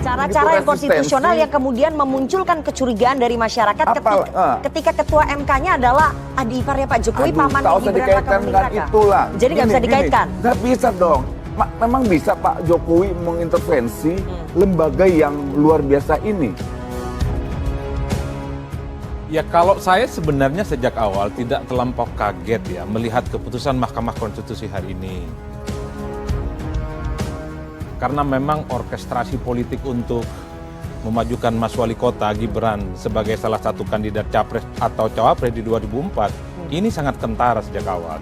Cara-cara yang konstitusional yang kemudian memunculkan kecurigaan dari masyarakat ketika ketua MK-nya adalah adik iparnya Pak Jokowi, pamannya Gibran Rakabuming Raka. Itulah. Jadi nggak bisa dikaitkan. Nggak bisa dong. Memang bisa Pak Jokowi mengintervensi lembaga yang luar biasa ini. Ya kalau saya sebenarnya sejak awal tidak terlampau kaget ya melihat keputusan Mahkamah Konstitusi hari ini. Karena memang orkestrasi politik untuk memajukan Mas Wali Kota Gibran sebagai salah satu kandidat capres atau cawapres di 2004 ini sangat kentara sejak awal.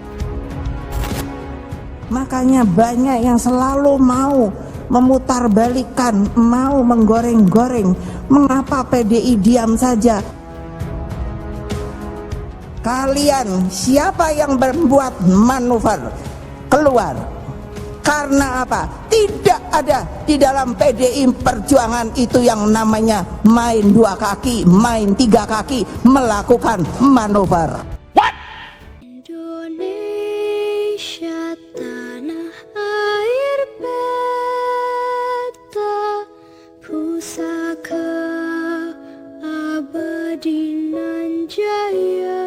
Makanya banyak yang selalu mau memutarbalikkan, mau menggoreng-goreng. Mengapa PDI diam saja? Kalian siapa yang membuat manuver keluar? Karena apa? Tidak ada di dalam PDI Perjuangan itu yang namanya main dua kaki, main tiga kaki, melakukan manuver. Indonesia tanah air beta, pusaka abadi nan jaya.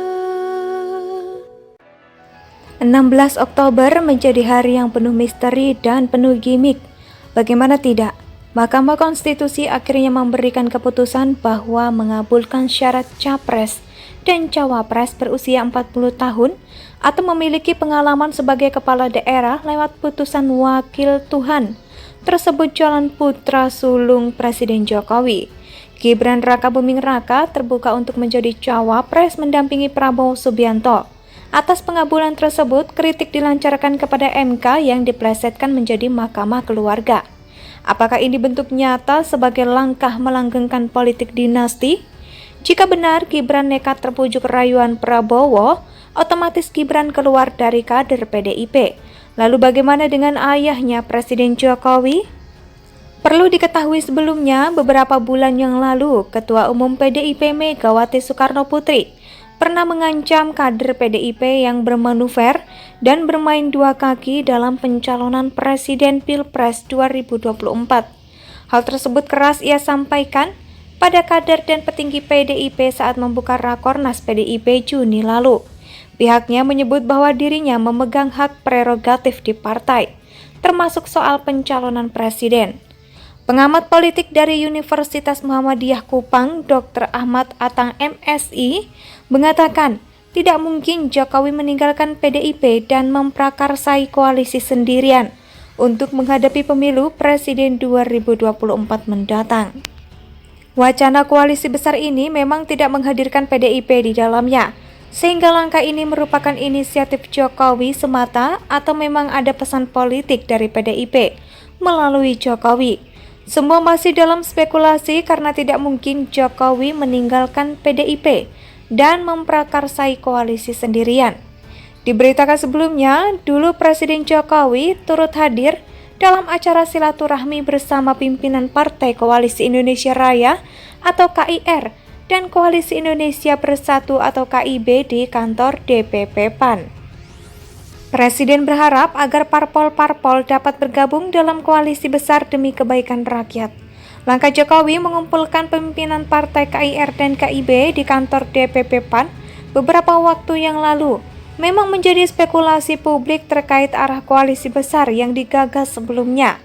16 Oktober menjadi hari yang penuh misteri dan penuh gimmick. Bagaimana tidak? Mahkamah Konstitusi akhirnya memberikan keputusan bahwa mengabulkan syarat capres dan cawapres berusia 40 tahun atau memiliki pengalaman sebagai kepala daerah lewat putusan wakil Tuhan tersebut jalan putra sulung Presiden Jokowi. Gibran Rakabuming Raka terbuka untuk menjadi cawapres mendampingi Prabowo Subianto. Atas pengabulan tersebut, kritik dilancarkan kepada MK yang diplesetkan menjadi Mahkamah Keluarga. Apakah ini bentuk nyata sebagai langkah melanggengkan politik dinasti? Jika benar Gibran nekat terpujuk rayuan Prabowo, otomatis Gibran keluar dari kader PDIP. Lalu bagaimana dengan ayahnya Presiden Jokowi? Perlu diketahui sebelumnya, beberapa bulan yang lalu, Ketua Umum PDIP Megawati Soekarnoputri pernah mengancam kader PDIP yang bermanuver dan bermain dua kaki dalam pencalonan Presiden Pilpres 2024. Hal tersebut keras ia sampaikan pada kader dan petinggi PDIP saat membuka Rakornas PDIP Juni lalu. Pihaknya menyebut bahwa dirinya memegang hak prerogatif di partai, termasuk soal pencalonan presiden. Pengamat politik dari Universitas Muhammadiyah Kupang, Dr. Ahmad Atang MSI, mengatakan tidak mungkin Jokowi meninggalkan PDIP dan memprakarsai koalisi sendirian untuk menghadapi pemilu Presiden 2024 mendatang. Wacana koalisi besar ini memang tidak menghadirkan PDIP di dalamnya, sehingga langkah ini merupakan inisiatif Jokowi semata atau memang ada pesan politik dari PDIP melalui Jokowi. Semua masih dalam spekulasi karena tidak mungkin Jokowi meninggalkan PDIP dan memprakarsai koalisi sendirian. Diberitakan sebelumnya, dulu Presiden Jokowi turut hadir dalam acara silaturahmi bersama pimpinan Partai Koalisi Indonesia Raya atau KIR dan Koalisi Indonesia Bersatu atau KIB di kantor DPP PAN. Presiden berharap agar parpol-parpol dapat bergabung dalam koalisi besar demi kebaikan rakyat. Langkah Jokowi mengumpulkan pimpinan partai KIR dan KIB di kantor DPP PAN beberapa waktu yang lalu memang menjadi spekulasi publik terkait arah koalisi besar yang digagas sebelumnya.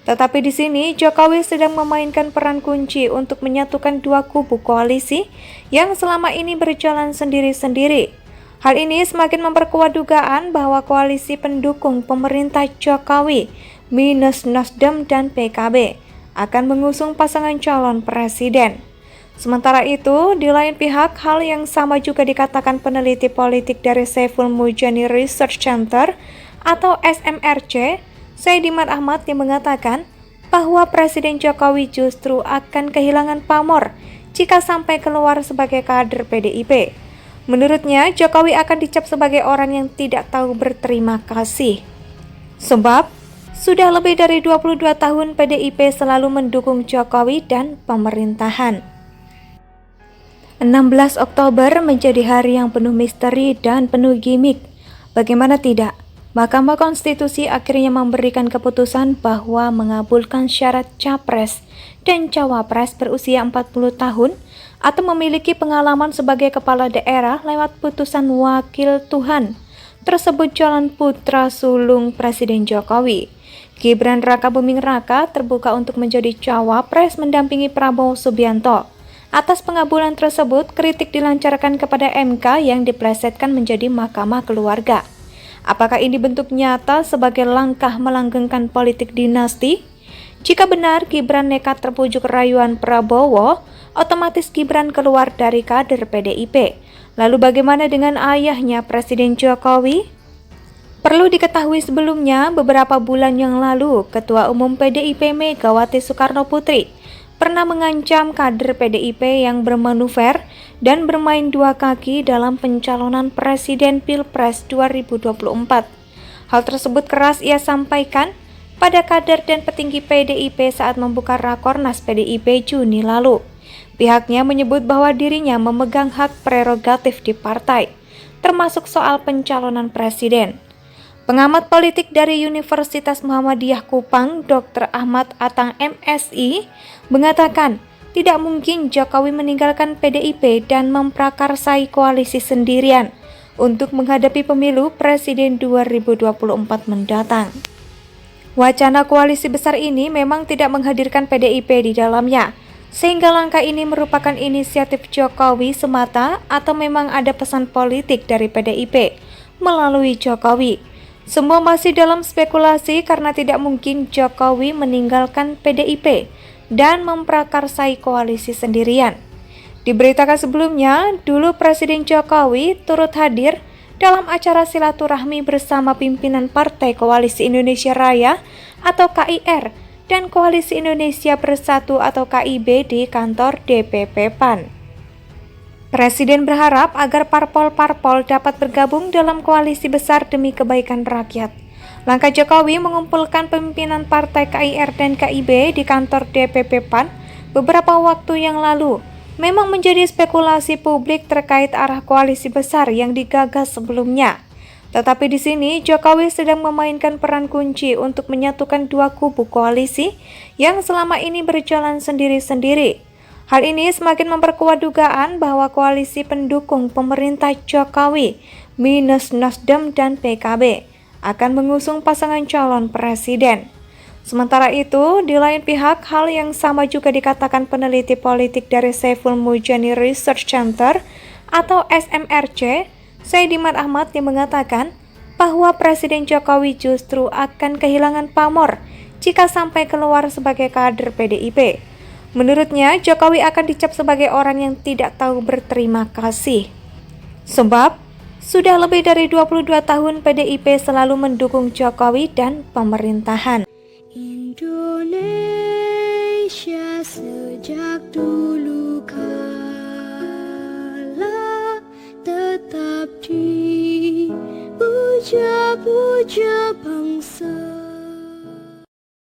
Tetapi di sini Jokowi sedang memainkan peran kunci untuk menyatukan dua kubu koalisi yang selama ini berjalan sendiri-sendiri. Hal ini semakin memperkuat dugaan bahwa koalisi pendukung pemerintah Jokowi minus Nasdem dan PKB akan mengusung pasangan calon presiden. Sementara itu, di lain pihak, hal yang sama juga dikatakan peneliti politik dari Saiful Mujani Research Center atau SMRC, Saidiman Ahmad, yang mengatakan bahwa Presiden Jokowi justru akan kehilangan pamor jika sampai keluar sebagai kader PDIP. Menurutnya, Jokowi akan dicap sebagai orang yang tidak tahu berterima kasih. Sebab, sudah lebih dari 22 tahun PDIP selalu mendukung Jokowi dan pemerintahan. 16 Oktober menjadi hari yang penuh misteri dan penuh gimmick. Bagaimana tidak? Mahkamah Konstitusi akhirnya memberikan keputusan bahwa mengabulkan syarat capres dan cawapres berusia 40 tahun atau memiliki pengalaman sebagai kepala daerah lewat putusan wakil Tuhan tersebut calon putra sulung Presiden Jokowi. Gibran Rakabuming Raka terbuka untuk menjadi cawapres mendampingi Prabowo Subianto. Atas pengabulan tersebut, kritik dilancarkan kepada MK yang diplesetkan menjadi Mahkamah Keluarga. Apakah ini bentuk nyata sebagai langkah melanggengkan politik dinasti? Jika benar Gibran nekat terpujuk rayuan Prabowo, otomatis Gibran keluar dari kader PDIP. Lalu bagaimana dengan ayahnya Presiden Jokowi? Perlu diketahui sebelumnya, beberapa bulan yang lalu, Ketua Umum PDIP Megawati Soekarno Putri pernah mengancam kader PDIP yang bermanuver dan bermain dua kaki dalam pencalonan Presiden Pilpres 2024. Hal tersebut keras ia sampaikan pada kader dan petinggi PDIP saat membuka Rakornas PDIP Juni lalu. Pihaknya menyebut bahwa dirinya memegang hak prerogatif di partai, termasuk soal pencalonan presiden. Pengamat politik dari Universitas Muhammadiyah Kupang, Dr. Ahmad Atang MSI, mengatakan tidak mungkin Jokowi meninggalkan PDIP dan memprakarsai koalisi sendirian untuk menghadapi pemilu Presiden 2024 mendatang. Wacana koalisi besar ini memang tidak menghadirkan PDIP di dalamnya, sehingga langkah ini merupakan inisiatif Jokowi semata atau memang ada pesan politik dari PDIP melalui Jokowi. Semua masih dalam spekulasi karena tidak mungkin Jokowi meninggalkan PDIP dan memprakarsai koalisi sendirian. Diberitakan sebelumnya, dulu Presiden Jokowi turut hadir dalam acara silaturahmi bersama pimpinan Partai Koalisi Indonesia Raya atau KIR dan Koalisi Indonesia Bersatu atau KIB di kantor DPP PAN. Presiden berharap agar parpol-parpol dapat bergabung dalam koalisi besar demi kebaikan rakyat. Langkah Jokowi mengumpulkan pimpinan partai KIR dan KIB di kantor DPP PAN beberapa waktu yang lalu memang menjadi spekulasi publik terkait arah koalisi besar yang digagas sebelumnya. Tetapi di sini Jokowi sedang memainkan peran kunci untuk menyatukan dua kubu koalisi yang selama ini berjalan sendiri-sendiri. Hal ini semakin memperkuat dugaan bahwa koalisi pendukung pemerintah Jokowi minus Nasdem dan PKB akan mengusung pasangan calon presiden. Sementara itu, di lain pihak, hal yang sama juga dikatakan peneliti politik dari Saiful Mujani Research Center atau SMRC, Saidiman Ahmad, yang mengatakan bahwa Presiden Jokowi justru akan kehilangan pamor jika sampai keluar sebagai kader PDIP. Menurutnya, Jokowi akan dicap sebagai orang yang tidak tahu berterima kasih. Sebab, sudah lebih dari 22 tahun PDIP selalu mendukung Jokowi dan pemerintahan. Indonesia sejak dulu kala tetap dipuja-puja bangsa.